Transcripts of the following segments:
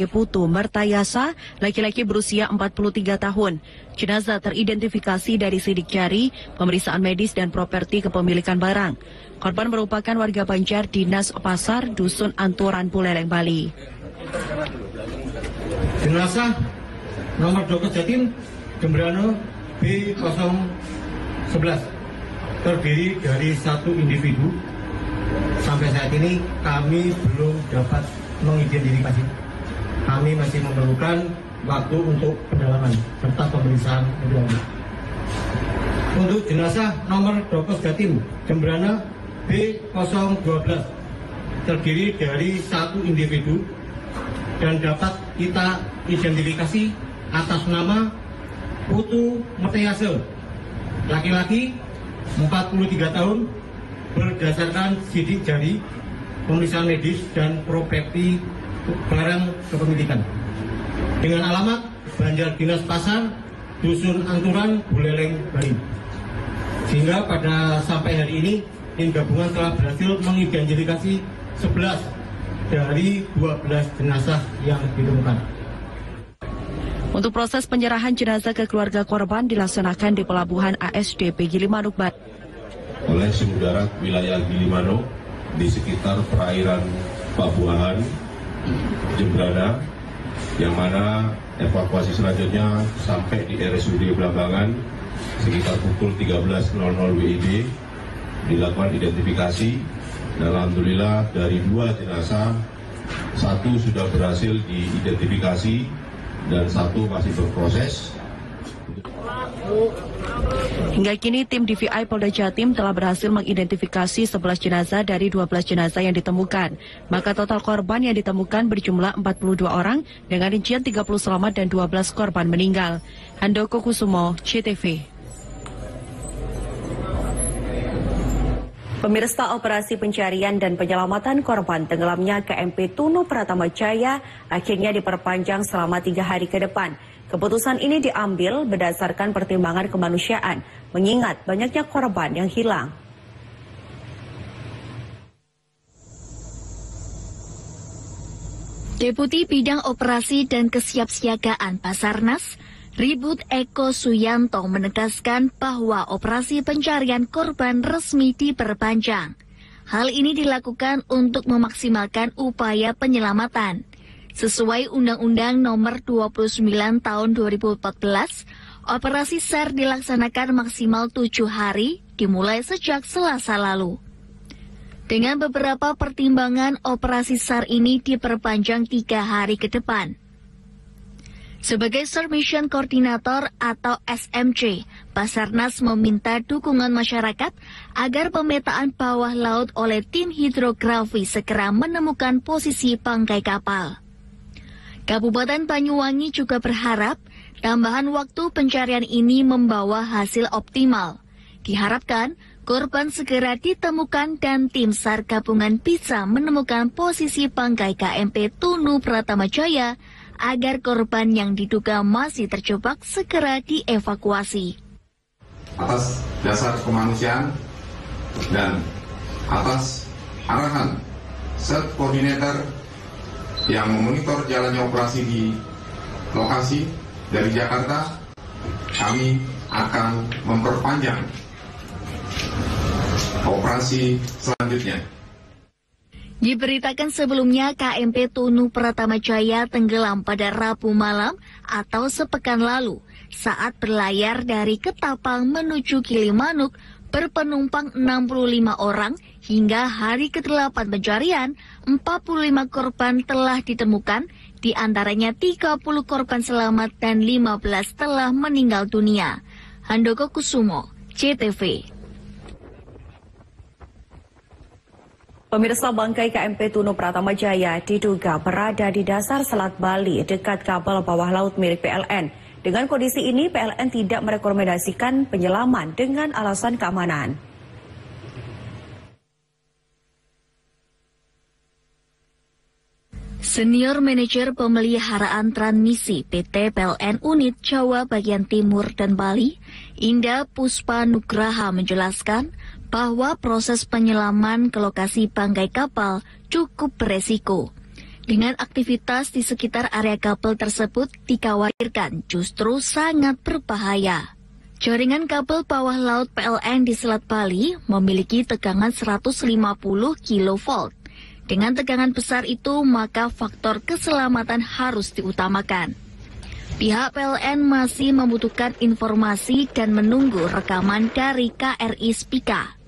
Putu Mertayasa, laki-laki berusia 43 tahun. Jenazah teridentifikasi dari sidik jari, pemeriksaan medis dan properti kepemilikan barang. Korban merupakan warga Banjar Dinas Pasar, Dusun Anturan, Buleleng, Bali. Jenazah nomor 12 Jatim, Jembrana B011, terdiri dari satu individu. Sampai saat ini kami belum dapat mengidentifikasi. Kami masih memerlukan waktu untuk pendalaman serta pemeriksaan lebih lanjut. Untuk jenazah nomor 12 Jatim, Jembrana B012, terdiri dari satu individu dan dapat kita identifikasi atas nama Putu Mertayasa, laki-laki 43 tahun, berdasarkan sidik jari, pemeriksaan medis dan properti barang kepemilikan. Dengan alamat Banjar Dinas Pasar, Dusun Anturan, Buleleng, Bali. Sehingga pada sampai hari ini, tim gabungan telah berhasil mengidentifikasi 11 dari 12 jenazah yang ditemukan. Untuk proses penyerahan jenazah ke keluarga korban dilaksanakan di Pelabuhan ASDP Gilimanuk, Bali. Oleh suhu darat wilayah Gilimanuk di sekitar perairan Pabuahan, Jembrana, yang mana evakuasi selanjutnya sampai di RSUD Belambangan sekitar pukul 13.00 WIB, dilakukan identifikasi dan alhamdulillah dari 2 jenazah, 1 sudah berhasil diidentifikasi dan 1 masih berproses. Hingga kini tim DVI Polda Jatim telah berhasil mengidentifikasi 11 jenazah dari 12 jenazah yang ditemukan. Maka total korban yang ditemukan berjumlah 42 orang dengan rincian 30 selamat dan 12 korban meninggal. Handoko Kusumo, CTV. Pemirsa, operasi pencarian dan penyelamatan korban tenggelamnya KMP Tunu Pratama Jaya akhirnya diperpanjang selama 3 hari ke depan. Keputusan ini diambil berdasarkan pertimbangan kemanusiaan, mengingat banyaknya korban yang hilang. Deputi Bidang Operasi dan Kesiapsiagaan Basarnas, Ribut Eko Suyanto menegaskan bahwa operasi pencarian korban resmi diperpanjang. Hal ini dilakukan untuk memaksimalkan upaya penyelamatan. Sesuai Undang-Undang Nomor 29 Tahun 2014, operasi SAR dilaksanakan maksimal 7 hari dimulai sejak Selasa lalu. Dengan beberapa pertimbangan, operasi SAR ini diperpanjang 3 hari ke depan. Sebagai Submission Coordinator atau SMC, Basarnas meminta dukungan masyarakat agar pemetaan bawah laut oleh tim hidrografi segera menemukan posisi bangkai kapal. Kabupaten Banyuwangi juga berharap tambahan waktu pencarian ini membawa hasil optimal. Diharapkan korban segera ditemukan dan tim SAR gabungan bisa menemukan posisi bangkai KMP Tunu Pratama Jaya agar korban yang diduga masih terjebak segera dievakuasi. Atas dasar kemanusiaan dan atas arahan Set Koordinator yang memonitor jalannya operasi di lokasi dari Jakarta, kami akan memperpanjang operasi selanjutnya. Diberitakan sebelumnya KMP Tunu Pratama Jaya tenggelam pada Rabu malam atau sepekan lalu saat berlayar dari Ketapang menuju Gilimanuk berpenumpang 65 orang. Hingga hari ke-8 pencarian, 45 korban telah ditemukan, di antaranya 30 korban selamat dan 15 telah meninggal dunia. Handoko Kusumo, CTV. Pemirsa, bangkai KMP Tunu Pratama Jaya diduga berada di dasar Selat Bali dekat kabel bawah laut milik PLN. Dengan kondisi ini, PLN tidak merekomendasikan penyelaman dengan alasan keamanan. Senior Manajer Pemeliharaan Transmisi PT PLN Unit Jawa Bagian Timur dan Bali, Indah Puspa Nugraha menjelaskan bahwa proses penyelaman ke lokasi bangkai kapal cukup beresiko. Dengan aktivitas di sekitar area kabel tersebut dikhawatirkan justru sangat berbahaya. Jaringan kabel bawah laut PLN di Selat Bali memiliki tegangan 150 kV. Dengan tegangan besar itu, maka faktor keselamatan harus diutamakan. Pihak PLN masih membutuhkan informasi dan menunggu rekaman dari KRI Spika.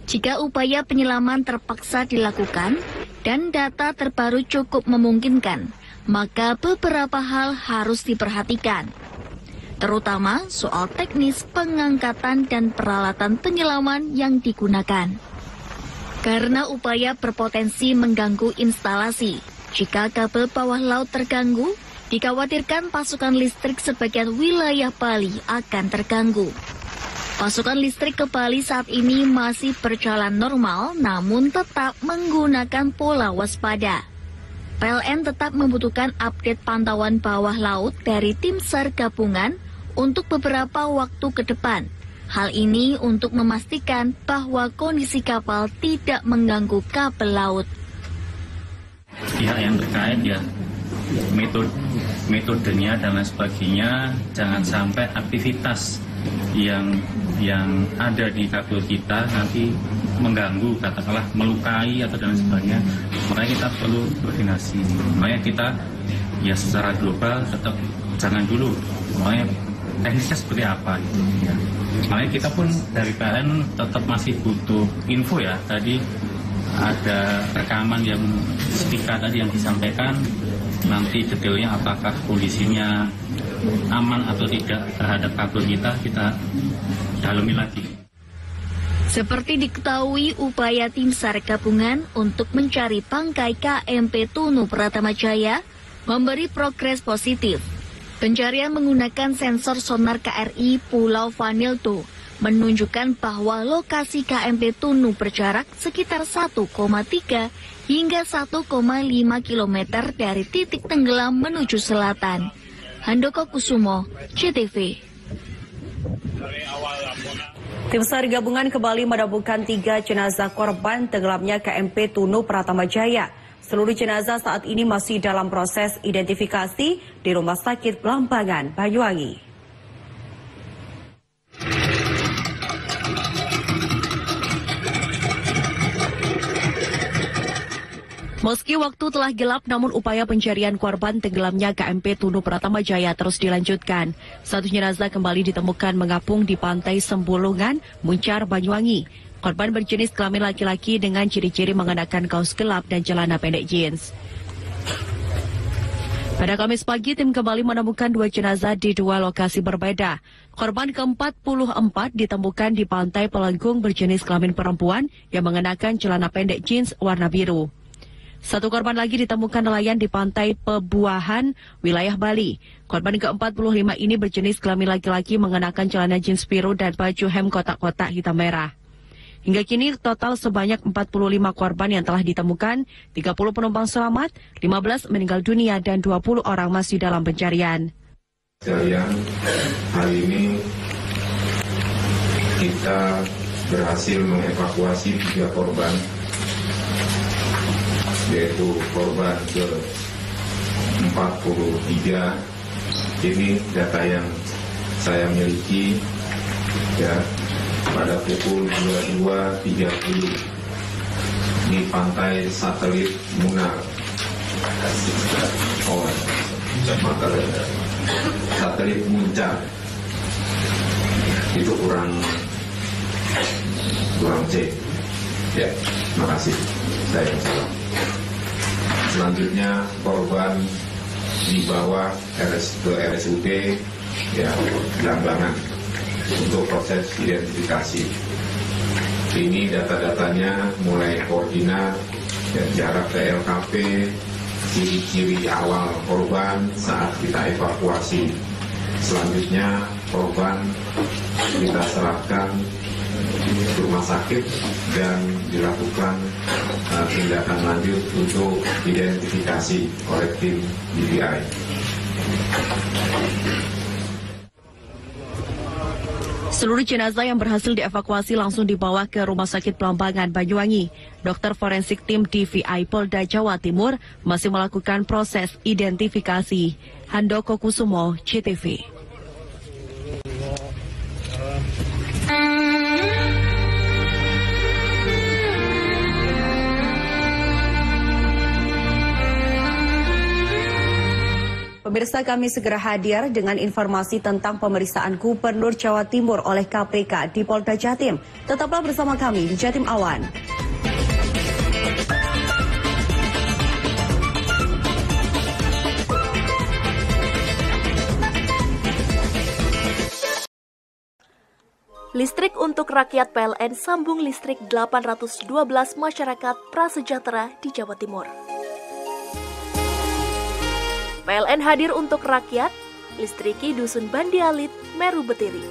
Jika upaya penyelaman terpaksa dilakukan dan data terbaru cukup memungkinkan, maka beberapa hal harus diperhatikan, terutama soal teknis pengangkatan dan peralatan penyelaman yang digunakan. Karena upaya berpotensi mengganggu instalasi, jika kabel bawah laut terganggu, dikhawatirkan pasokan listrik sebagian wilayah Bali akan terganggu. Pasokan listrik ke Bali saat ini masih berjalan normal, namun tetap menggunakan pola waspada. PLN tetap membutuhkan update pantauan bawah laut dari tim SAR gabungan untuk beberapa waktu ke depan. Hal ini untuk memastikan bahwa kondisi kapal tidak mengganggu kabel laut. Pihak yang terkait ya, metodenya dan lain sebagainya, jangan sampai aktivitas yang ada di kabel kita nanti mengganggu, katakanlah melukai atau dan sebagainya. Makanya kita perlu koordinasi. Makanya kita ya secara global tetap jangan dulu. Makanya teknisnya seperti apa gitu ya. Makanya kita pun dari PLN tetap masih butuh info ya. Tadi ada rekaman yang Spika tadi yang disampaikan, nanti detailnya apakah kondisinya aman atau tidak terhadap kabel kita dalami lagi. Seperti diketahui, upaya tim SAR gabungan untuk mencari bangkai KMP Tunu Pratama Jaya memberi progres positif. Pencarian menggunakan sensor sonar KRI Pulau Vanildo menunjukkan bahwa lokasi KMP Tunu berjarak sekitar 1,3 hingga 1,5 km dari titik tenggelam menuju selatan. Handoko Kusumo, CTV. Tim SAR gabungan kembali menemukan 3 jenazah korban tenggelamnya KMP Tunu Pratama Jaya. Seluruh jenazah saat ini masih dalam proses identifikasi di Rumah Sakit Belambangan, Banyuwangi. Meski waktu telah gelap, namun upaya pencarian korban tenggelamnya KMP Tunu Pratama Jaya terus dilanjutkan. 1 jenazah kembali ditemukan mengapung di pantai Sembulungan, Muncar, Banyuwangi. Korban berjenis kelamin laki-laki dengan ciri-ciri mengenakan kaos gelap dan celana pendek jeans. Pada Kamis pagi, tim kembali menemukan 2 jenazah di 2 lokasi berbeda. Korban ke-44 ditemukan di pantai Pelenggung berjenis kelamin perempuan yang mengenakan celana pendek jeans warna biru. 1 korban lagi ditemukan nelayan di pantai Pebuahan, wilayah Bali. Korban ke-45 ini berjenis kelamin laki-laki mengenakan celana jeans biru dan baju hem kotak-kotak hitam merah. Hingga kini total sebanyak 45 korban yang telah ditemukan, 30 penumpang selamat, 15 meninggal dunia dan 20 orang masih dalam pencarian. Hari ini kita berhasil mengevakuasi 3 korban, yaitu korban ke-43. Ini data yang saya miliki ya, pada pukul 22.30 di pantai Satelit Munar. Satelit Muncar. Itu kurang C. Ya, terima kasih. Saya salah. Selanjutnya korban dibawa ke RSUD ya, Belambangan untuk proses identifikasi. Ini data-datanya mulai koordinat, ya, jarak ke LKP, ciri-ciri awal korban saat kita evakuasi. Selanjutnya korban kita serahkan ke rumah sakit dan dilakukan tindakan lanjut untuk identifikasi oleh tim DPI. Seluruh jenazah yang berhasil dievakuasi langsung dibawa ke Rumah Sakit Pelambangan, Banyuwangi. Dokter forensik tim DVI Polda Jawa Timur masih melakukan proses identifikasi. Handoko Kusumo, CTV. Pemirsa, kami segera hadir dengan informasi tentang pemeriksaan Gubernur Jawa Timur oleh KPK di Polda Jatim. Tetaplah bersama kami di Jatim Awan. Listrik untuk rakyat PLN sambung listrik 812 masyarakat prasejahtera di Jawa Timur. PLN hadir untuk rakyat, listriki Dusun Bandi Alit, Meru Betiri.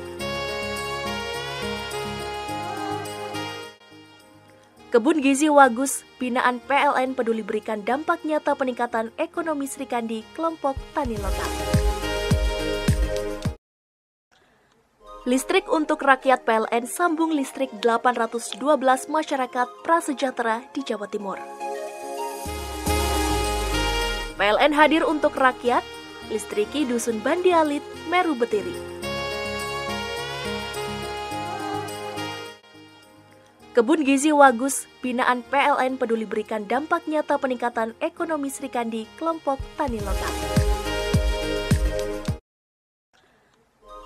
Kebun Gizi Wagus, binaan PLN peduli berikan dampak nyata peningkatan ekonomi Srikandi, kelompok tani lokal. Listrik untuk rakyat PLN sambung listrik 812 masyarakat prasejahtera di Jawa Timur. PLN hadir untuk rakyat, listriki Dusun Bandi Alit, Meru Betiri. Kebun Gizi Wagus, binaan PLN peduli berikan dampak nyata peningkatan ekonomi Srikandi, kelompok tani lokal.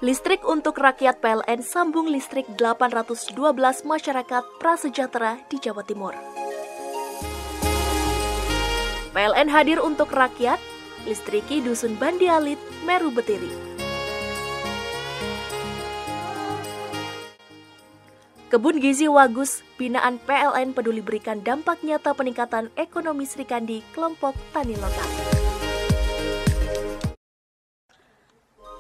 Listrik untuk rakyat PLN sambung listrik 812 masyarakat prasejahtera di Jawa Timur. PLN hadir untuk rakyat, listriki Dusun Bandi Alit, Meru Betiri. Kebun Gizi Wagus, binaan PLN peduli berikan dampak nyata peningkatan ekonomi Srikandi, kelompok tani lokal.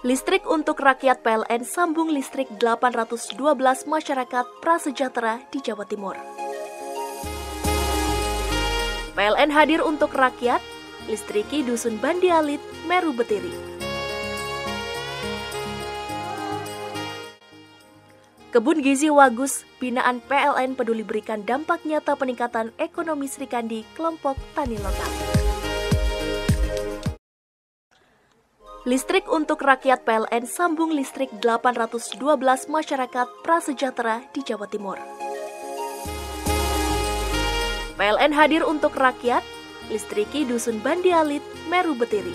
Listrik untuk rakyat PLN sambung listrik 812 masyarakat prasejahtera di Jawa Timur. PLN hadir untuk rakyat, listriki Dusun Bandi Alit, Meru Betiri. Kebun Gizi Wagus, binaan PLN peduli berikan dampak nyata peningkatan ekonomi Srikandi, kelompok tani lokal. Listrik untuk rakyat PLN sambung listrik 812 masyarakat prasejahtera di Jawa Timur. PLN hadir untuk rakyat, listriki Dusun Bandi Alit, Meru Betiri.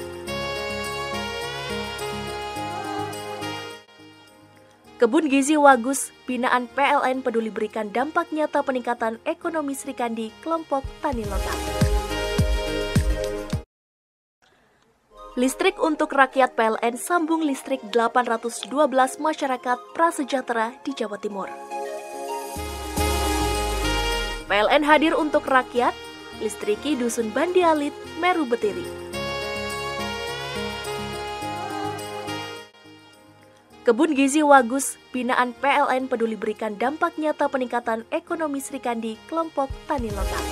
Kebun Gizi Wagus, binaan PLN peduli berikan dampak nyata peningkatan ekonomi Srikandi, kelompok tani lokal. Listrik untuk rakyat PLN sambung listrik 812 masyarakat prasejahtera di Jawa Timur. PLN hadir untuk rakyat, listriki Dusun Bandi Alit, Meru Betiri. Kebun Gizi Wagus, binaan PLN peduli berikan dampak nyata peningkatan ekonomi Srikandi, kelompok tani lokal.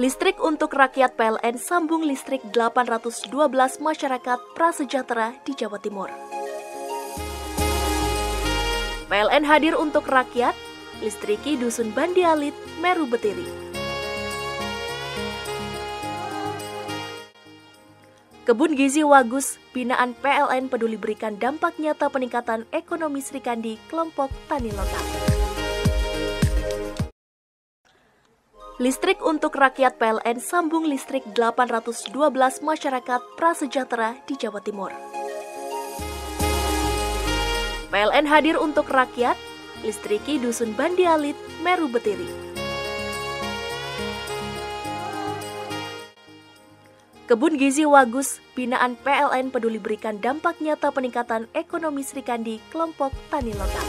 Listrik untuk rakyat PLN sambung listrik 812 masyarakat prasejahtera di Jawa Timur. PLN hadir untuk rakyat, listriki Dusun Bandi Alit, Meru Betiri. Kebun Gizi Wagus, binaan PLN peduli berikan dampak nyata peningkatan ekonomi Srikandi, kelompok tani lokal. Listrik untuk rakyat PLN sambung listrik 812 masyarakat prasejahtera di Jawa Timur. PLN hadir untuk rakyat, listriki Dusun Bandi Alit, Meru Betiri. Kebun Gizi Wagus, binaan PLN peduli berikan dampak nyata peningkatan ekonomi Srikandi, kelompok tani lokal.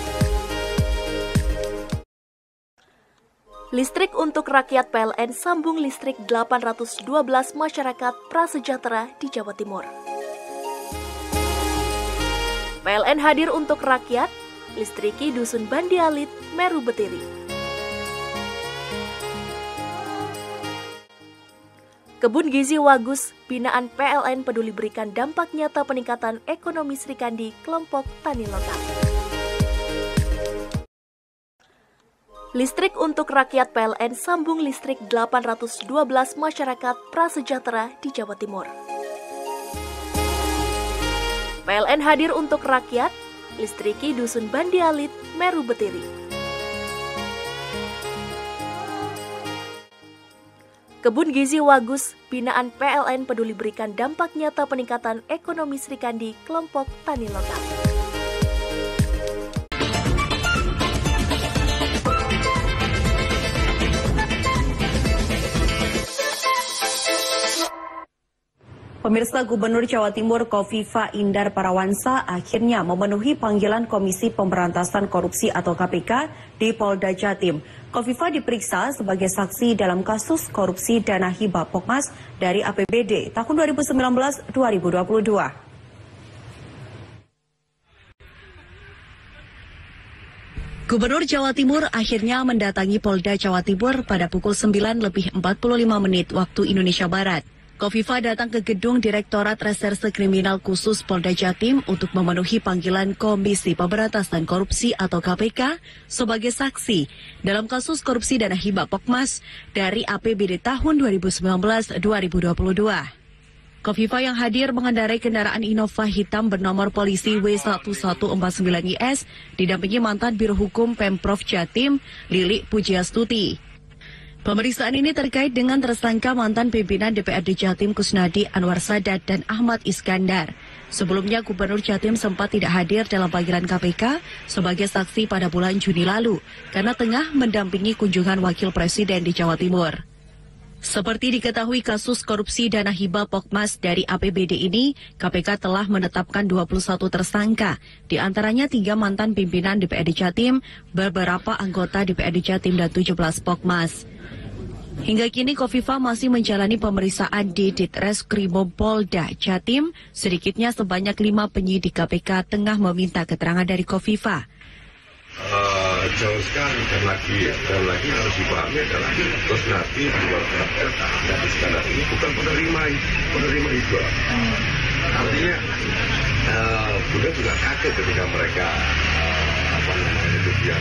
Listrik untuk rakyat PLN sambung listrik 812 masyarakat prasejahtera di Jawa Timur. PLN hadir untuk rakyat, listriki Dusun Bandi Alit, Meru Betiri. Kebun Gizi Wagus binaan PLN peduli berikan dampak nyata peningkatan ekonomi Sri Kandi kelompok tani lokal. Listrik untuk rakyat PLN sambung listrik 812 masyarakat prasejahtera di Jawa Timur. PLN hadir untuk rakyat, listriki Dusun Bandi Alit, Meru Betiri. Kebun Gizi Wagus binaan PLN peduli berikan dampak nyata peningkatan ekonomi Sri Kandi kelompok tani lokal. Pemirsa, Gubernur Jawa Timur Kofifa Indar Parawansa akhirnya memenuhi panggilan Komisi Pemberantasan Korupsi atau KPK di Polda Jatim. Kofifa diperiksa sebagai saksi dalam kasus korupsi dana hibah Pokmas dari APBD tahun 2019-2022. Gubernur Jawa Timur akhirnya mendatangi Polda Jawa Timur pada pukul 9:45 waktu Indonesia Barat. Kofifa datang ke gedung Direktorat Reserse Kriminal Khusus Polda Jatim untuk memenuhi panggilan Komisi Pemberantasan Korupsi atau KPK sebagai saksi dalam kasus korupsi dana hibah Pokmas dari APBD tahun 2019-2022. Kofifa yang hadir mengendarai kendaraan Innova hitam bernomor polisi W1149IS didampingi mantan Biro Hukum Pemprov Jatim, Lili Pujiastuti. Pemeriksaan ini terkait dengan tersangka mantan pimpinan DPRD Jatim Kusnadi Anwar Sadat dan Ahmad Iskandar. Sebelumnya Gubernur Jatim sempat tidak hadir dalam panggilan KPK sebagai saksi pada bulan Juni lalu karena tengah mendampingi kunjungan Wakil Presiden di Jawa Timur. Seperti diketahui kasus korupsi dana hibah Pokmas dari APBD ini, KPK telah menetapkan 21 tersangka, di antaranya 3 mantan pimpinan DPRD Jatim, beberapa anggota DPRD Jatim dan 17 Pokmas. Hingga kini Kofifa masih menjalani pemeriksaan di Ditreskrimum Polda Jatim. Sedikitnya sebanyak 5 penyidik KPK tengah meminta keterangan dari Kofifa. Jauh sekali dan lagi harus dipahami adalah terus nanti dua dan Iskandar ini bukan penerima hibah. Artinya Bunda juga kaget ketika mereka kemudian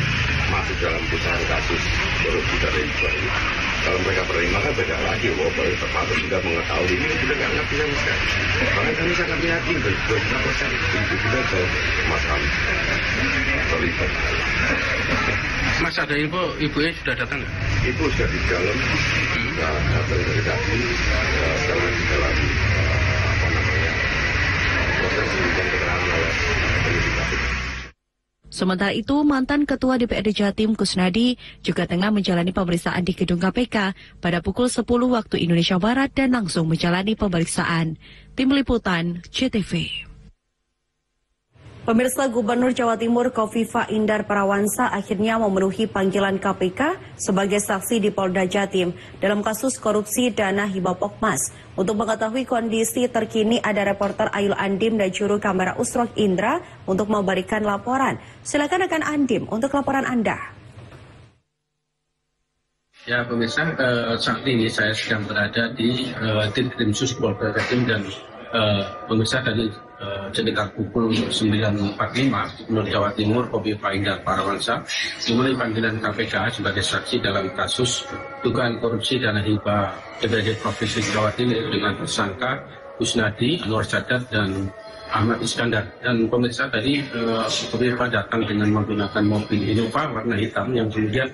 masuk dalam pusaran kasus korupsi dana hibah ini. Kalau mereka penerima kan beda lagi, baru terpatut sudah mengetahui ini kita nggak ngerti sama sekali. Makanya kami sangat yakin dari 20% itu kita jauh masalah terlibat. Mas, ada info ibunya sudah datang nggak? Ibu sudah di dalam, sudah datang dari tadi, sekarang di dalam proses pemberian keterangan oleh penyidik KPK. Sementara itu, mantan Ketua DPRD Jatim Kusnadi juga tengah menjalani pemeriksaan di gedung KPK pada pukul 10 waktu Indonesia Barat dan langsung menjalani pemeriksaan. Tim Liputan, CTV. Pemirsa, Gubernur Jawa Timur Kofifa Indar Parawansa akhirnya memenuhi panggilan KPK sebagai saksi di Polda Jatim dalam kasus korupsi dana hibah Pokmas. Untuk mengetahui kondisi terkini ada reporter Ayul Andim dan juru kamera Usrok Indra untuk memberikan laporan. Silakan rekan Andim untuk laporan Anda. Ya pemirsa, saat ini saya sedang berada di Ditkrimsus Polda Jatim dan pemirsa dari sekitar pukul 9.45 Gubernur Jawa Timur Kofifa Indar Parawansa dimulai panggilan KPK sebagai saksi dalam kasus dugaan korupsi dana hibah DPRD Provinsi Jawa Timur dengan tersangka Kusnadi, Anwar Sadat dan Ahmad Iskandar. Dan pemirsa tadi Kofifa datang dengan menggunakan mobil Innova warna hitam yang kemudian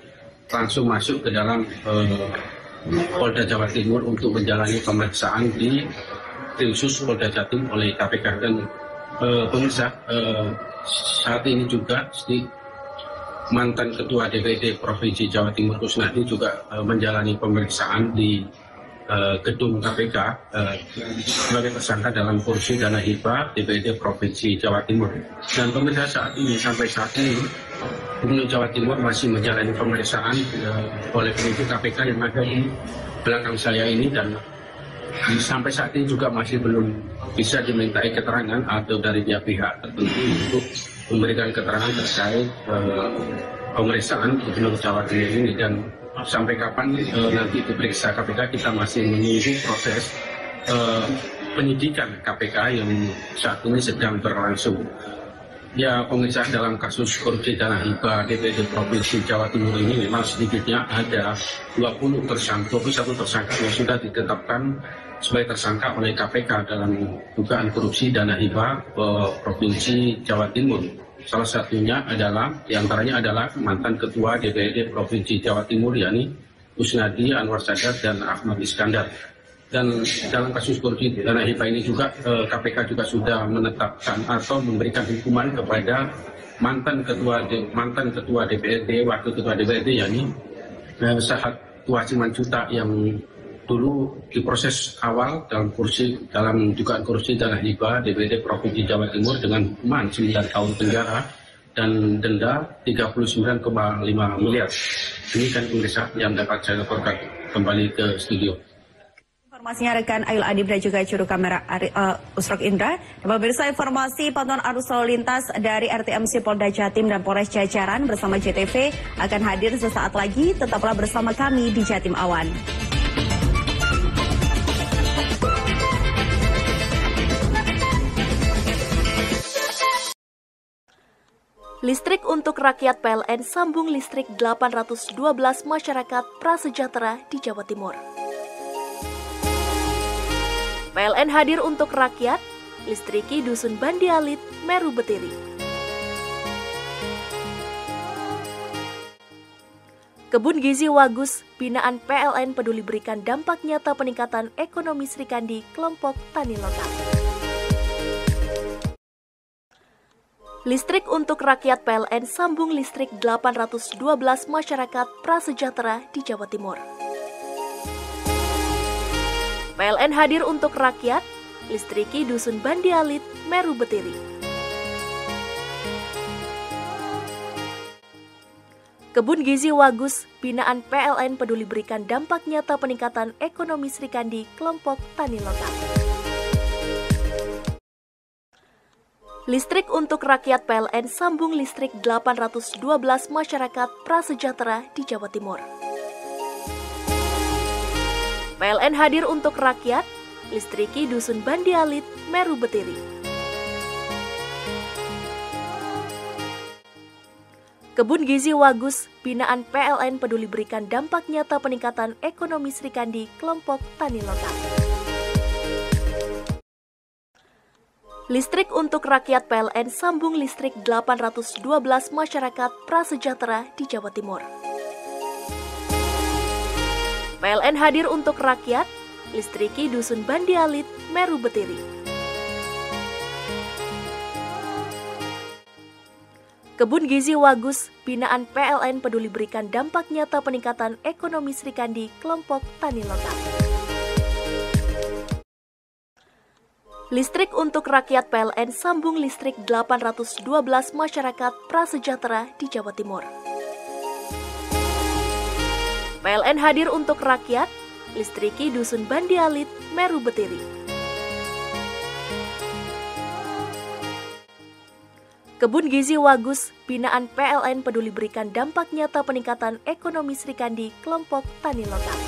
langsung masuk ke dalam Polda Jawa Timur untuk menjalani pemeriksaan di Khusus Polda Jatim oleh KPK. Dan pemirsa, saat ini juga mantan Ketua DPRD Provinsi Jawa Timur Kusnadi juga menjalani pemeriksaan di gedung KPK sebagai tersangka dalam korupsi dana hibah DPRD Provinsi Jawa Timur. Dan pemirsa, sampai saat ini Gubernur Jawa Timur masih menjalani pemeriksaan oleh penyidik KPK yang ada di belakang saya ini, dan sampai saat ini juga masih belum bisa dimintai keterangan atau dari pihak tertentu untuk memberikan keterangan terkait pemeriksaan Gubernur Jawa Timur ini. Dan sampai kapan nanti diperiksa KPK, kita masih menunggu proses penyidikan KPK yang saat ini sedang berlangsung. Ya, pemirsa, dalam kasus korupsi dana hibah DPRD Provinsi Jawa Timur ini memang sedikitnya ada 21 tersangka yang sudah ditetapkan sebagai tersangka oleh KPK dalam dugaan korupsi dana hibah Provinsi Jawa Timur. Salah satunya adalah, diantaranya adalah mantan Ketua DPRD Provinsi Jawa Timur, yakni Kusnadi Anwar Sadat dan Ahmad Iskandar. Dan dalam kasus korupsi dana hibah ini juga KPK juga sudah menetapkan atau memberikan hukuman kepada mantan ketua DPRD, wakil ketua DPRD, yakni Sahat Tua Simanjuta, yang dulu diproses awal dalam dugaan korupsi dana hibah DPRD Provinsi Jawa Timur dengan hukuman 9 tahun penjara dan denda 39,5 miliar. Ini kan pemirsa yang dapat saya laporkan. Kembali ke studio. Informasinya rekan Ayul Adib dan juga juru kamera Usrok Indra. Pemirsa, informasi pantauan arus lalu lintas dari RTMC Polda Jatim dan Polres Jajaran bersama JTV akan hadir sesaat lagi. Tetaplah bersama kami di Jatim Awan. Listrik untuk rakyat PLN sambung listrik 812 masyarakat prasejahtera di Jawa Timur. PLN hadir untuk rakyat, listriki Dusun Bandi Alit, Meru Betiri. Kebun Gizi Wagus, binaan PLN peduli berikan dampak nyata peningkatan ekonomi Srikandi kelompok tani lokal. Listrik untuk rakyat PLN sambung listrik 812 masyarakat prasejahtera di Jawa Timur. PLN hadir untuk rakyat, listriki Dusun Bandi Alit, Meru Betiri. Kebun Gizi Wagus, binaan PLN peduli berikan dampak nyata peningkatan ekonomi Srikandi kelompok tani lokal. Listrik untuk rakyat PLN sambung listrik 812 masyarakat prasejahtera di Jawa Timur. PLN hadir untuk rakyat, listriki Dusun Bandi Alit, Meru Betiri. Kebun Gizi Wagus, binaan PLN peduli berikan dampak nyata peningkatan ekonomi Srikandi kelompok tani lokal. Listrik untuk rakyat PLN sambung listrik 812 masyarakat prasejahtera di Jawa Timur. PLN hadir untuk rakyat, listriki Dusun Bandi Alit, Meru Betiri. Kebun Gizi Wagus, binaan PLN peduli berikan dampak nyata peningkatan ekonomi Srikandi kelompok tani lokal. Listrik untuk rakyat PLN sambung listrik 812 masyarakat prasejahtera di Jawa Timur. PLN hadir untuk rakyat, listriki Dusun Bandi Alit, Meru Betiri. Kebun Gizi Wagus, binaan PLN peduli berikan dampak nyata peningkatan ekonomi Srikandi kelompok tani lokal.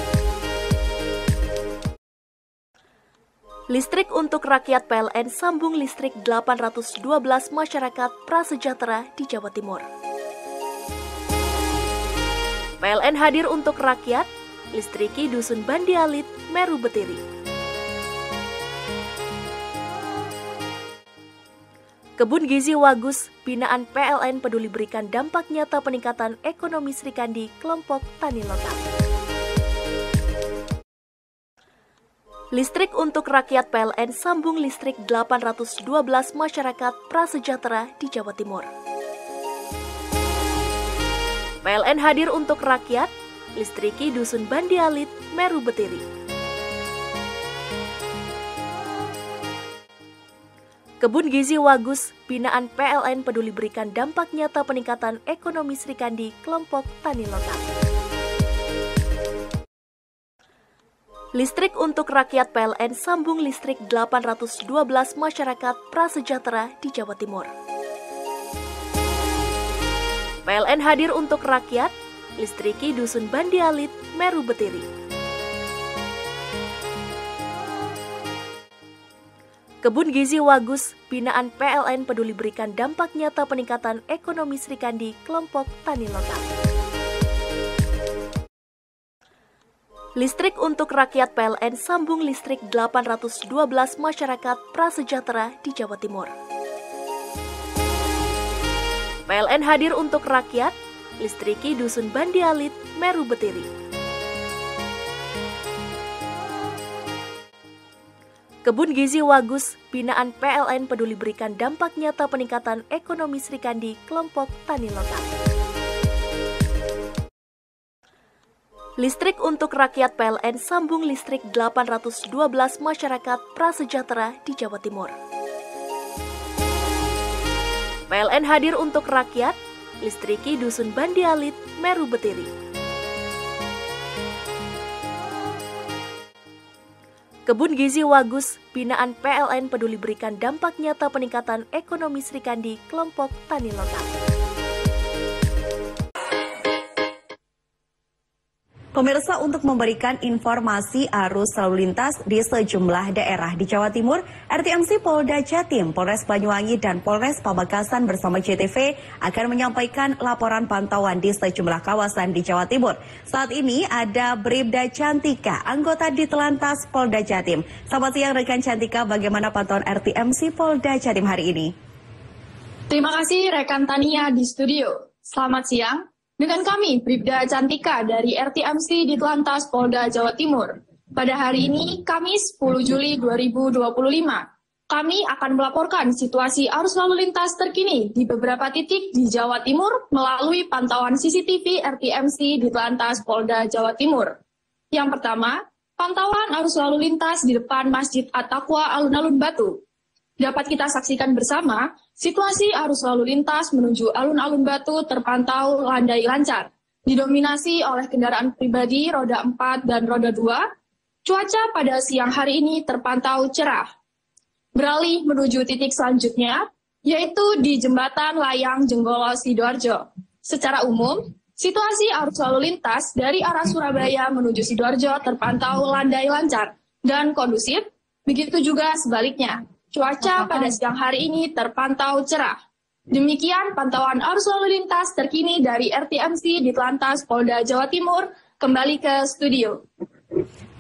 Listrik untuk rakyat PLN sambung listrik 812 masyarakat prasejahtera di Jawa Timur. PLN hadir untuk rakyat, listriki Dusun Bandi Alit, Meru Betiri. Kebun Gizi Wagus, binaan PLN peduli berikan dampak nyata peningkatan ekonomi Srikandi kelompok tani lokal. Listrik untuk rakyat PLN sambung listrik 812 masyarakat prasejahtera di Jawa Timur. PLN hadir untuk rakyat, listriki Dusun Bandi Alit, Meru Betiri. Kebun Gizi Wagus, binaan PLN peduli berikan dampak nyata peningkatan ekonomi Srikandi kelompok tani lokal. Listrik untuk rakyat PLN sambung listrik 812 masyarakat prasejahtera di Jawa Timur. PLN hadir untuk rakyat, listriki Dusun Bandialit, Meru Betiri. Kebun Gizi Wagus, binaan PLN peduli berikan dampak nyata peningkatan ekonomi Srikandi kelompok tani lokal. Listrik untuk rakyat PLN sambung listrik 812 masyarakat prasejahtera di Jawa Timur. PLN hadir untuk rakyat, listriki Dusun Bandialit, Meru Betiri. Kebun Gizi Wagus, binaan PLN peduli berikan dampak nyata peningkatan ekonomi Srikandi kelompok tani lokal. Listrik untuk rakyat PLN sambung listrik 812 masyarakat prasejahtera di Jawa Timur. PLN hadir untuk rakyat, listriki Dusun Bandialit, Meru Betiri. Kebun Gizi Wagus, binaan PLN peduli berikan dampak nyata peningkatan ekonomi Srikandi kelompok tani lokal. Pemirsa, untuk memberikan informasi arus lalu lintas di sejumlah daerah di Jawa Timur, RTMC Polda Jatim, Polres Banyuwangi, dan Polres Pamekasan bersama JTV akan menyampaikan laporan pantauan di sejumlah kawasan di Jawa Timur. Saat ini ada Bribda Cantika, anggota di Telantas Polda Jatim. Selamat siang rekan Cantika, bagaimana pantauan RTMC Polda Jatim hari ini? Terima kasih rekan Tania di studio. Selamat siang. Dengan kami, Bribda Cantika dari RTMC di Telantas Polda Jawa Timur. Pada hari ini, Kamis 10 Juli 2025, kami akan melaporkan situasi arus lalu lintas terkini di beberapa titik di Jawa Timur melalui pantauan CCTV RTMC di Telantas Polda Jawa Timur. Yang pertama, pantauan arus lalu lintas di depan Masjid At-Taqwa Alun-Alun Batu. Dapat kita saksikan bersama, situasi arus lalu lintas menuju Alun-Alun Batu terpantau landai lancar, didominasi oleh kendaraan pribadi roda 4 dan roda 2. Cuaca pada siang hari ini terpantau cerah. Beralih menuju titik selanjutnya, yaitu di Jembatan Layang Jenggolo Sidoarjo. Secara umum, situasi arus lalu lintas dari arah Surabaya menuju Sidoarjo terpantau landai lancar dan kondusif, begitu juga sebaliknya. Cuaca pada siang hari ini terpantau cerah. Demikian pantauan arus lalu lintas terkini dari RTMC di Telantas Polda Jawa Timur. Kembali ke studio.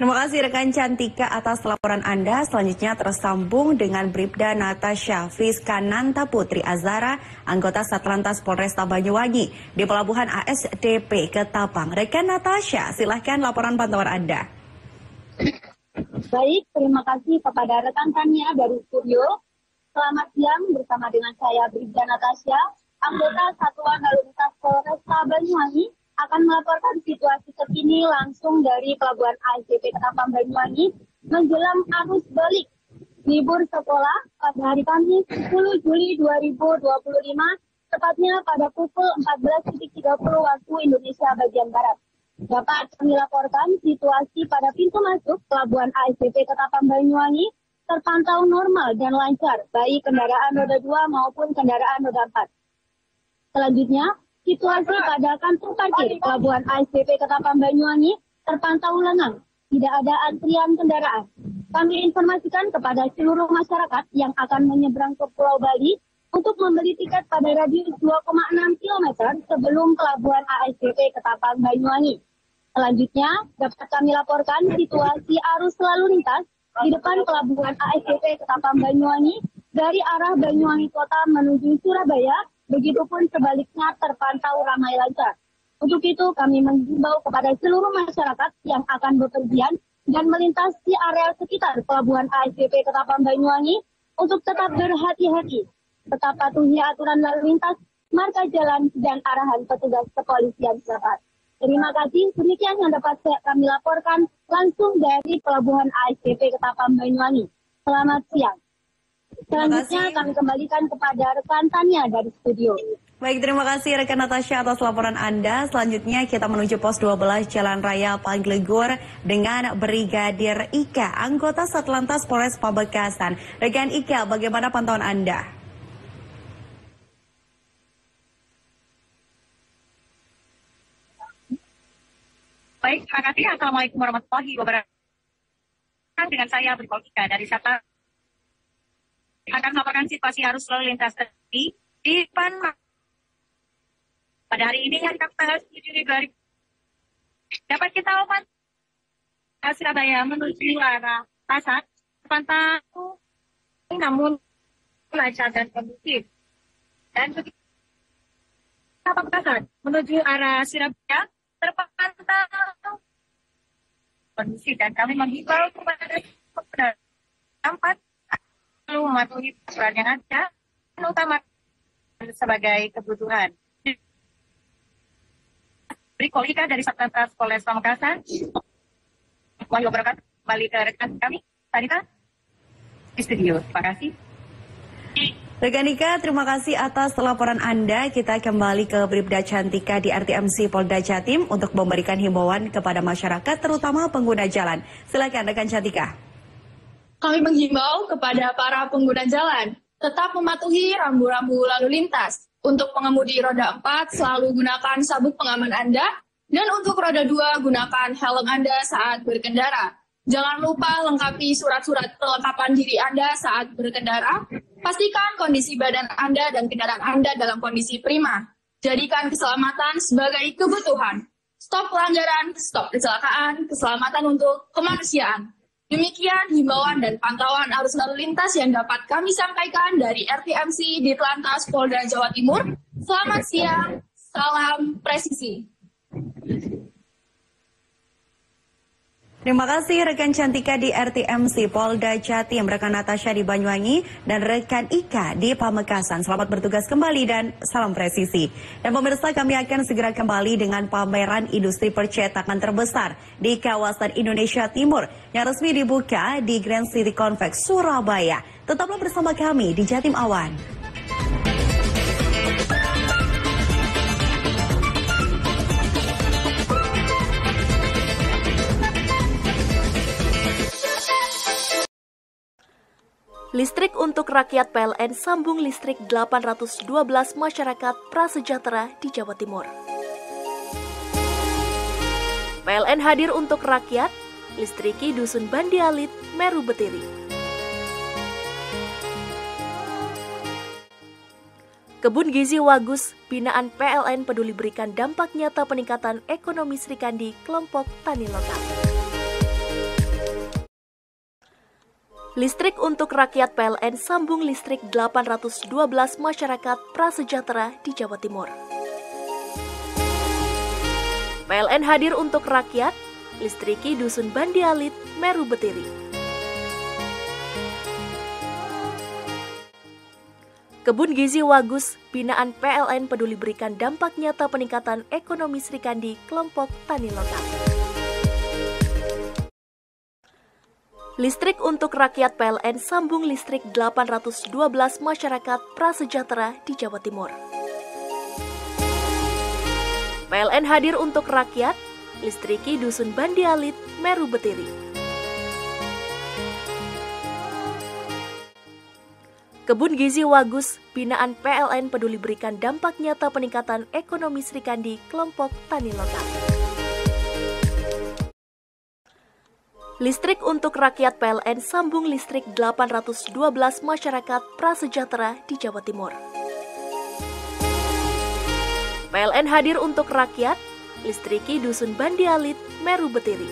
Terima kasih rekan Cantika atas laporan Anda. Selanjutnya tersambung dengan Bribda Natasha Fiskananta Putri Azara, anggota Satlantas Polresta Banyuwangi di Pelabuhan ASDP Ketapang. Rekan Natasha, silahkan laporan pantauan Anda. Baik, terima kasih kepada rekan Tania dari studio. Selamat siang, bersama dengan saya Bribda Natasha, anggota Satuan Lalu Lintas Polresta Banyuwangi, akan melaporkan situasi terkini langsung dari Pelabuhan ASDP Ketapang Banyuwangi menjelang arus balik libur sekolah pada hari Kamis 10 Juli 2025, tepatnya pada pukul 14.30 waktu Indonesia bagian Barat. Dapat kami laporkan situasi pada pintu masuk Pelabuhan ASDP Ketapang Banyuwangi terpantau normal dan lancar, baik kendaraan roda 2 maupun kendaraan roda 4. Selanjutnya, situasi pada kantor parkir Pelabuhan ASDP Ketapang Banyuwangi terpantau lengang, tidak ada antrian kendaraan. Kami informasikan kepada seluruh masyarakat yang akan menyeberang ke Pulau Bali untuk membeli tiket pada radius 2,6 km sebelum Pelabuhan ASDP Ketapang Banyuwangi. Selanjutnya, dapat kami laporkan situasi arus lalu lintas di depan Pelabuhan ASDP Ketapang Banyuwangi dari arah Banyuwangi Kota menuju Surabaya, begitupun sebaliknya terpantau ramai lancar. Untuk itu, kami menghimbau kepada seluruh masyarakat yang akan bepergian dan melintas di area sekitar Pelabuhan ASDP Ketapang Banyuwangi untuk tetap berhati-hati, tetap patuhi aturan lalu lintas, marka jalan, dan arahan petugas kepolisian setempat. Terima kasih, demikian yang dapat kami laporkan langsung dari Pelabuhan ASDP Ketapang Banyuwangi. Selamat siang. Selanjutnya kami kembalikan kepada rekan Tania dari studio. Baik, terima kasih rekan Natasha atas laporan Anda. Selanjutnya kita menuju pos 12 Jalan Raya Paglegur dengan Brigadir Ika, anggota Satlantas Polres Pamekasan. Rekan Ika, bagaimana pantauan Anda? Baik, terima kasih. Assalamualaikum warahmatullahi wabarakatuh. Dengan saya Berkolika dari Sata akan melaporkan situasi arus lalu lintas terkini di depan pada hari ini hari Kamis tanggal 7 Juli 2000. Dapat kita lihat Surabaya menuju arah Pasar terpantau namun lancar dan kondusif. Dan Pasar menuju arah Surabaya terpantau kondusif dan kami menghimbau kepada tempat lalu mematuhi peraturan yang ada terutama sebagai kebutuhan. Berkolika dari Satlantas Polres Pamekasan. Wahyu wabarakatuh. Kembali ke rekan kami, Tanita di studio. Terima kasih. Rekan Nika, terima kasih atas laporan Anda. Kita kembali ke Bribda Cantika di RTMC Polda Jatim untuk memberikan himbauan kepada masyarakat, terutama pengguna jalan. Silakan rekan Cantika. Kami menghimbau kepada para pengguna jalan tetap mematuhi rambu-rambu lalu lintas. Untuk pengemudi roda 4, selalu gunakan sabuk pengaman Anda. Dan untuk roda 2, gunakan helm Anda saat berkendara. Jangan lupa lengkapi surat-surat kelengkapan diri Anda saat berkendara. Pastikan kondisi badan Anda dan kendaraan Anda dalam kondisi prima. Jadikan keselamatan sebagai kebutuhan. Stop pelanggaran, stop kecelakaan, keselamatan untuk kemanusiaan. Demikian himbauan dan pantauan arus lalu lintas yang dapat kami sampaikan dari RTMC di Telantas Polda Jawa Timur. Selamat siang, salam presisi. Terima kasih rekan Cantika di RTMC Polda Jatim, rekan Natasha di Banyuwangi, dan rekan Ika di Pamekasan. Selamat bertugas kembali dan salam presisi. Dan pemirsa, kami akan segera kembali dengan pameran industri percetakan terbesar di kawasan Indonesia Timur yang resmi dibuka di Grand City Convex Surabaya. Tetaplah bersama kami di Jatim Awan. Listrik untuk rakyat PLN sambung listrik 812 masyarakat prasejahtera di Jawa Timur. PLN hadir untuk rakyat, listriki Dusun Bandialit, Meru Betiri. Kebun Gizi Wagus, binaan PLN peduli berikan dampak nyata peningkatan ekonomi Srikandi kelompok tani lokal. Listrik untuk rakyat PLN sambung listrik 812 masyarakat prasejahtera di Jawa Timur. PLN hadir untuk rakyat, listriki Dusun Bandialit, Meru Betiri. Kebun Gizi Wagus, binaan PLN peduli berikan dampak nyata peningkatan ekonomi Srikandi kelompok tani lokal. Listrik untuk rakyat PLN sambung listrik 812 masyarakat prasejahtera di Jawa Timur. PLN hadir untuk rakyat, listriki Dusun Bandialit, Meru Betiri. Kebun Gizi Wagus, binaan PLN peduli berikan dampak nyata peningkatan ekonomi Srikandi kelompok tani lokal. Listrik untuk rakyat PLN sambung listrik 812 masyarakat prasejahtera di Jawa Timur. PLN hadir untuk rakyat, listriki Dusun Bandialit, Meru Betiri.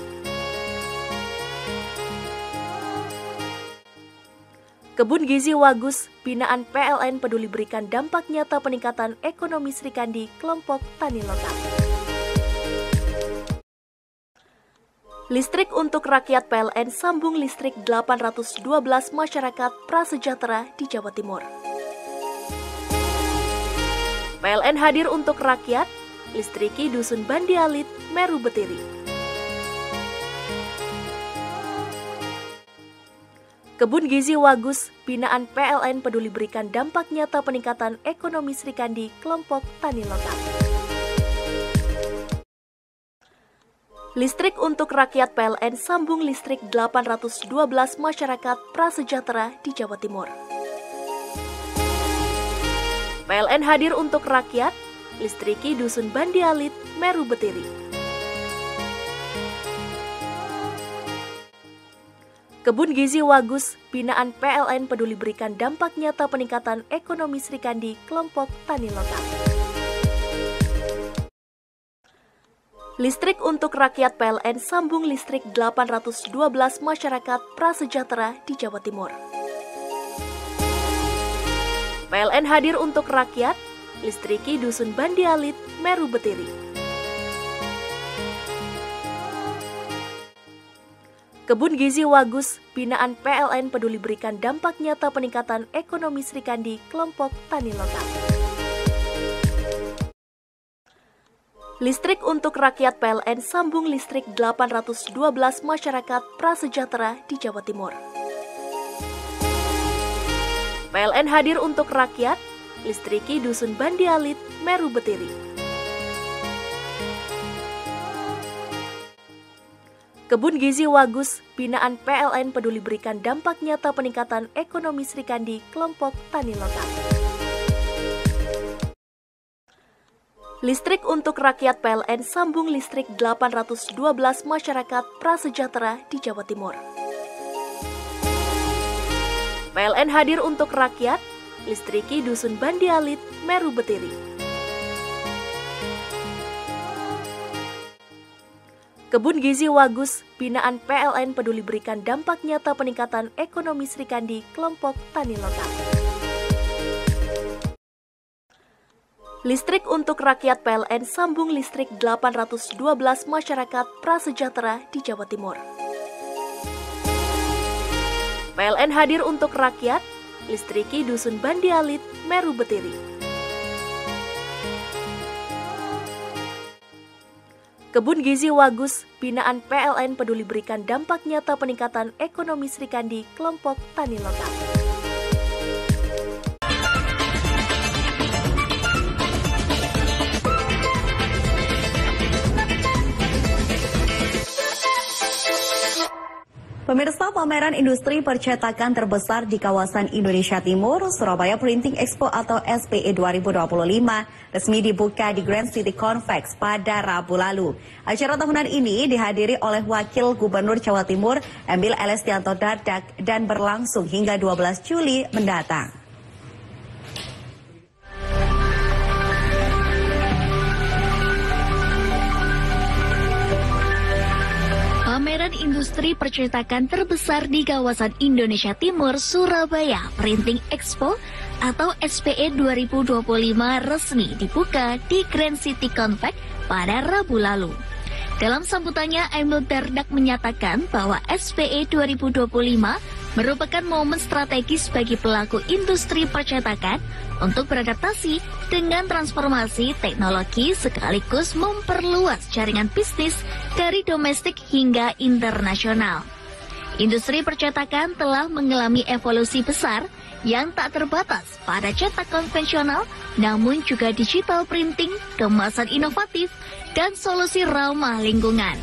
Kebun Gizi Wagus, binaan PLN peduli berikan dampak nyata peningkatan ekonomi Srikandi kelompok tani lokal. Listrik untuk rakyat PLN sambung listrik 812 masyarakat prasejahtera di Jawa Timur. PLN hadir untuk rakyat, listriki Dusun Bandialit, Meru Betiri. Kebun Gizi Wagus, binaan PLN peduli berikan dampak nyata peningkatan ekonomi Srikandi kelompok tani lokal. Listrik untuk rakyat PLN sambung listrik 812 masyarakat prasejahtera di Jawa Timur. PLN hadir untuk rakyat, listriki Dusun Bandialit, Meru Betiri. Kebun Gizi Wagus, binaan PLN peduli berikan dampak nyata peningkatan ekonomi Sri Kandi kelompok tani lokal. Listrik untuk rakyat PLN sambung listrik 812 masyarakat prasejahtera di Jawa Timur. PLN hadir untuk rakyat, listriki Dusun Bandi Alit, Meru Betiri. Kebun Gizi Wagus, binaan PLN peduli berikan dampak nyata peningkatan ekonomi Sri Kandi kelompok tani lokal. Listrik untuk rakyat PLN sambung listrik 812 masyarakat prasejahtera di Jawa Timur. PLN hadir untuk rakyat, listriki Dusun Bandi Alit, Meru Betiri. Kebun Gizi Wagus, binaan PLN peduli berikan dampak nyata peningkatan ekonomi Sri Kandi kelompok tani lokal. Listrik untuk rakyat PLN sambung listrik 812 masyarakat prasejahtera di Jawa Timur. PLN hadir untuk rakyat, listriki Dusun Bandi Alit, Meru Betiri. Kebun Gizi Wagus, binaan PLN peduli berikan dampak nyata peningkatan ekonomi Sri Kandi kelompok tani lokal. Listrik untuk rakyat PLN sambung listrik 812 masyarakat prasejahtera di Jawa Timur. PLN hadir untuk rakyat, listriki Dusun Bandi Alit, Meru Betiri. Kebun Gizi Wagus, binaan PLN peduli berikan dampak nyata peningkatan ekonomi Sri Kandi kelompok tani lokal. Pemirsa, pameran industri percetakan terbesar di kawasan Indonesia Timur, Surabaya Printing Expo atau SPE 2025 resmi dibuka di Grand City Convex pada Rabu lalu. Acara tahunan ini dihadiri oleh Wakil Gubernur Jawa Timur Emil Elestianto Dardak dan berlangsung hingga 12 Juli mendatang. Pameran industri percetakan terbesar di kawasan Indonesia Timur, Surabaya Printing Expo atau SPE 2025 resmi dibuka di Grand City Convex pada Rabu lalu. Dalam sambutannya, Emil Dardak menyatakan bahwa SPE 2025 merupakan momen strategis bagi pelaku industri percetakan untuk beradaptasi dengan transformasi teknologi sekaligus memperluas jaringan bisnis dari domestik hingga internasional. Industri percetakan telah mengalami evolusi besar yang tak terbatas pada cetak konvensional, namun juga digital printing, kemasan inovatif, dan solusi ramah lingkungan.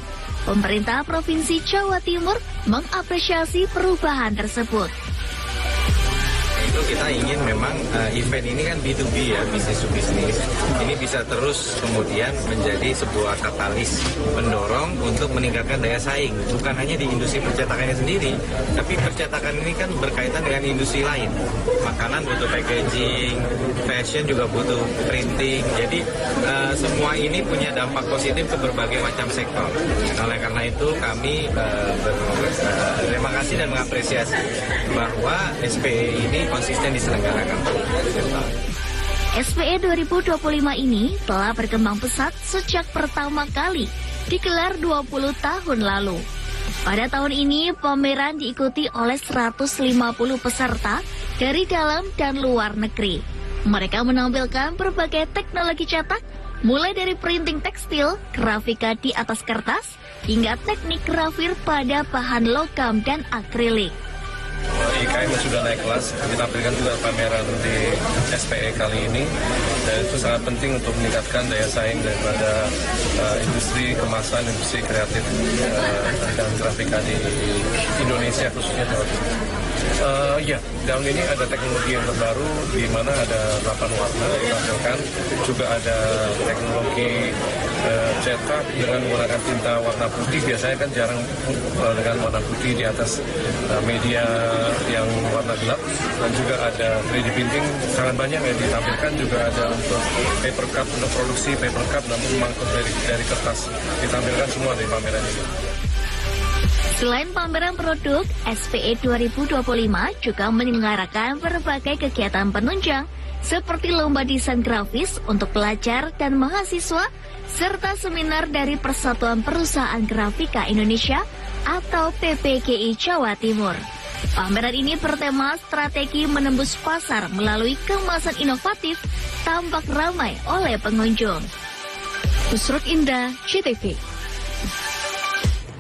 Pemerintah Provinsi Jawa Timur mengapresiasi perubahan tersebut. Itu kita ingin memang event ini kan B2B ya, bisnis to bisnis. Ini bisa terus kemudian menjadi sebuah katalis pendorong untuk meningkatkan daya saing. Bukan hanya di industri percetakannya sendiri, tapi percetakan ini kan berkaitan dengan industri lain. Makanan butuh packaging, fashion juga butuh printing. Jadi semua ini punya dampak positif ke berbagai macam sektor. Oleh karena itu kami terima kasih dan mengapresiasi bahwa SPE ini konsisten diselenggarakan. SPE 2025 ini telah berkembang pesat sejak pertama kali digelar 20 tahun lalu. Pada tahun ini, pameran diikuti oleh 150 peserta dari dalam dan luar negeri. Mereka menampilkan berbagai teknologi cetak, mulai dari printing tekstil, grafika di atas kertas, hingga teknik grafir pada bahan logam dan akrilik. IKM sudah naik kelas, ditampilkan juga pameran di SPE kali ini, dan itu sangat penting untuk meningkatkan daya saing daripada industri kemasan, industri kreatif dan grafika di Indonesia khususnya Jawa Timur. Ya, daun ini ada teknologi yang terbaru di mana ada 8 warna ditampilkan. Juga ada teknologi cetak dengan menggunakan tinta warna putih. Biasanya kan jarang dengan warna putih di atas media yang warna gelap. Dan juga ada 3D printing sangat banyak yang ditampilkan. Juga ada untuk paper cup, untuk produksi paper cup namun mangkuk dari kertas. Ditampilkan semua di pameran ini. Selain pameran produk, SPE 2025 juga menyelenggarakan berbagai kegiatan penunjang seperti lomba desain grafis untuk pelajar dan mahasiswa, serta seminar dari Persatuan Perusahaan Grafika Indonesia atau PPGI Jawa Timur. Pameran ini bertema strategi menembus pasar melalui kemasan inovatif, tampak ramai oleh pengunjung. Busruk Indah, CTV.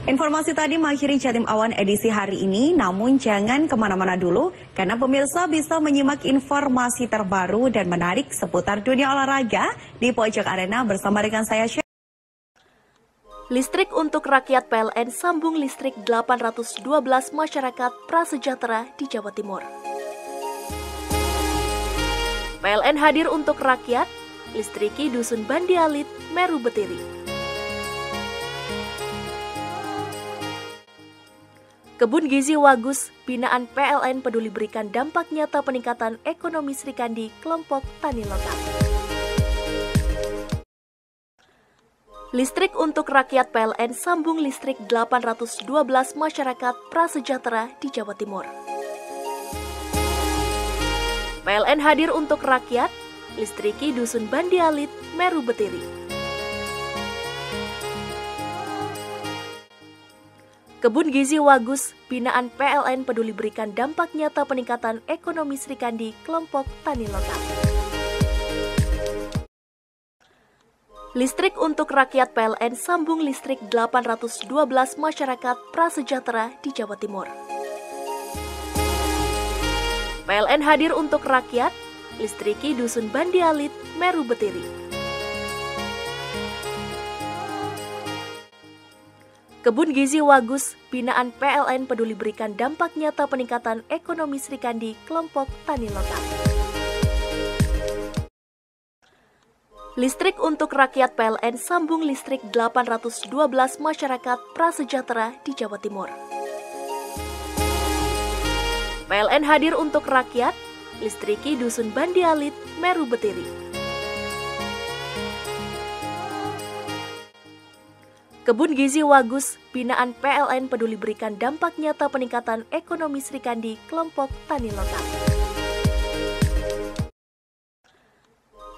Informasi tadi mengakhiri Jatim Awan edisi hari ini, namun jangan kemana-mana dulu, karena pemirsa bisa menyimak informasi terbaru dan menarik seputar dunia olahraga di Pojok Arena bersama dengan saya, Syed. Listrik untuk rakyat PLN sambung listrik 812 masyarakat prasejahtera di Jawa Timur. PLN hadir untuk rakyat, listriki Dusun Bandialit, Meru Betiri. Kebun Gizi Wagus, binaan PLN peduli berikan dampak nyata peningkatan ekonomi Sri Kandi kelompok tani lokal. Listrik untuk rakyat PLN sambung listrik 812 masyarakat prasejahtera di Jawa Timur. PLN hadir untuk rakyat, listriki Dusun Bandialit, Meru Betiri. Kebun Gizi Wagus, binaan PLN peduli berikan dampak nyata peningkatan ekonomi Sri Kandi kelompok tani lokal. Listrik untuk rakyat PLN sambung listrik 812 masyarakat prasejahtera di Jawa Timur. PLN hadir untuk rakyat, listriki Dusun Bandialit, Meru Betiri. Kebun Gizi Wagus, binaan PLN peduli berikan dampak nyata peningkatan ekonomi Sri Kandi kelompok tani lokal. Listrik untuk rakyat PLN sambung listrik 812 masyarakat prasejahtera di Jawa Timur. PLN hadir untuk rakyat, listriki Dusun Bandialit, Meru Betiri. Kebun Gizi Wagus, binaan PLN peduli berikan dampak nyata peningkatan ekonomi Sri Kandi kelompok tani lokal.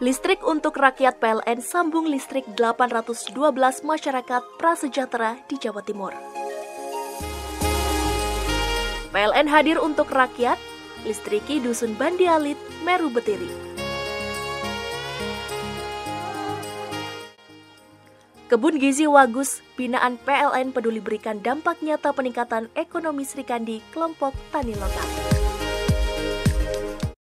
Listrik untuk rakyat PLN sambung listrik 812 masyarakat prasejahtera di Jawa Timur. PLN hadir untuk rakyat, listriki Dusun Bandialit, Meru Betiri. Kebun Gizi Wagus, binaan PLN peduli berikan dampak nyata peningkatan ekonomi Sri Kandi kelompok tani lokal.